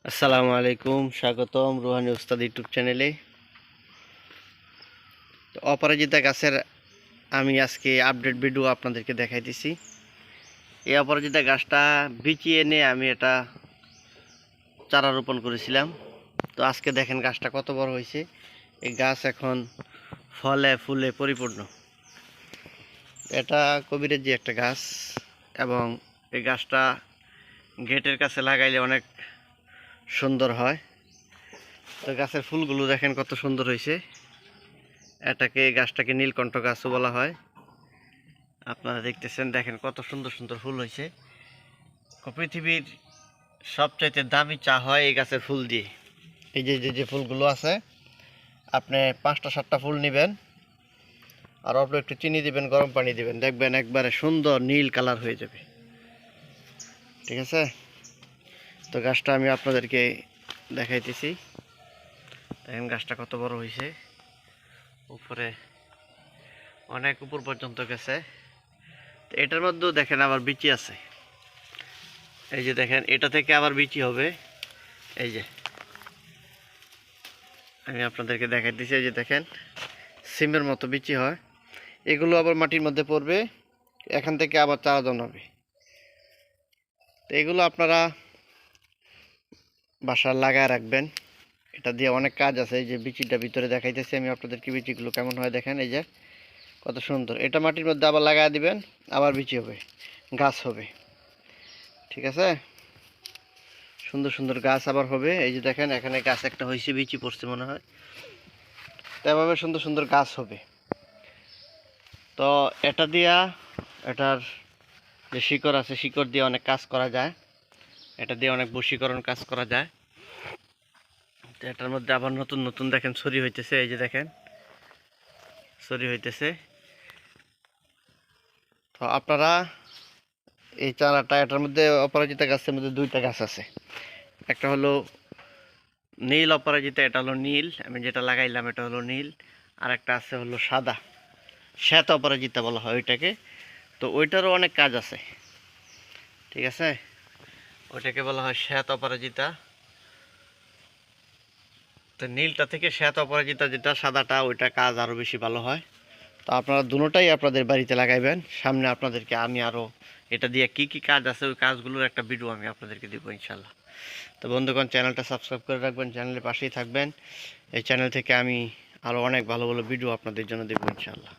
আসসালামু আলাইকুম, স্বাগতম রুহানি উস্তাদ ইউটিউব চ্যানেলে। তো অপরাজিতা গাছের আমি আজকে আপডেট ভিডিও আপনাদেরকে দেখাইতেছি। এই অপরাজিতা গাছটা বিচি এনে আমি এটা চারা রোপণ করেছিলাম। তো আজকে দেখেন গাছটা কত বড় হয়েছে। এই গাছ এখন ফলে ফুলে পরিপূর্ণ। এটা কবিরাজি একটা গাছ এবং এই গাছটা গেটের কাছে লাগাইলে অনেক সুন্দর হয়। তো গাছের ফুলগুলো দেখেন কত সুন্দর হয়েছে। গাছটাকে নীলকণ্ঠ গাছও বলা হয়। আপনারা দেখতেছেন, দেখেন কত সুন্দর সুন্দর ফুল হয়েছে। পৃথিবীর সবচাইতে দামি চা হয় এই গাছের ফুল দিয়ে। এই যে যে ফুলগুলো আছে, আপনি 5টা 7টা ফুল নেবেন আর অল্প একটু চিনি দিবেন, গরম পানি দিবেন, দেখবেন একবারে সুন্দর নীল কালার হয়ে যাবে। ঠিক আছে, তো গাছটা আমি আপনাদেরকে দেখাইতেছি। দেখেন গাছটা কত বড় হয়েছে, উপরে অনেক উপর পর্যন্ত গেছে। এটার মধ্যেও দেখেন আবার বিচি আছে। এই যে দেখেন, এটা থেকে আবার বিচি হবে। এই যে আমি আপনাদেরকে দেখাইতেছি, এই যে দেখেন সিমের মতো বিচি হয়। এগুলো আবার মাটির মধ্যে পড়বে, এখান থেকে আবার চারা জন্মাবে। তো এগুলো আপনারা বাসায় লাগায় রাখবেন। এটা দিয়ে অনেক কাজ আছে। এই যে বিচিটা ভিতরে দেখাইতেছি আমি আপনাদেরকে, বিচিগুলো কেমন হয় দেখেন। এই যে কত সুন্দর। এটা মাটির মধ্যে আবার লাগায় দিবেন, আবার বিচি হবে, গাছ হবে। ঠিক আছে, সুন্দর সুন্দর গাছ আবার হবে। এই যে দেখেন এখানে গাছ একটা হয়েছে, বিচি পড়ছে মনে হয়। তো এভাবে সুন্দর সুন্দর গাছ হবে। তো এটা দিয়া, এটার যে শিকড় আছে, শিকড় দিয়ে অনেক কাজ করা যায়। এটা দিয়ে অনেক বশীকরণ কাজ করা যায়। তো এটার মধ্যে আবার নতুন নতুন দেখেন ছড়ি হইতেছে। এই যে দেখেন ছড়ি হইতেছে। তো আপনারা এই চারাটা, এটার মধ্যে অপরাজিতা গাছের মধ্যে 2টা গাছ আছে। একটা হলো নীল অপরাজিতা, এটা হলো নীল, আমি যেটা লাগাইলাম এটা হলো নীল। আর একটা আছে হলো সাদা, শ্বেত অপরাজিতা বলা হয় ওইটাকে। তো ওইটারও অনেক কাজ আছে। ঠিক আছে, ওইটাকে বলা হয় শ্বেত অপরাজিতা। তো নীলটা থেকে শ্বেত অপরাজিতা যেটা সাদাটা, ওইটা কাজ আরও বেশি ভালো হয়। তো আপনারা দুটোটাই আপনাদের বাড়িতে লাগাইবেন। সামনে আপনাদেরকে আমি আরও এটা দিয়ে কি কি কাজ আছে ওই কাজগুলোর একটা ভিডিও আমি আপনাদেরকে দেবো ইনশাল্লাহ। তো বন্ধুগণ, চ্যানেলটা সাবস্ক্রাইব করে রাখবেন, চ্যানেলের পাশেই থাকবেন। এই চ্যানেল থেকে আমি আরও অনেক ভালো ভালো ভিডিও আপনাদের জন্য দেবো ইনশাল্লাহ।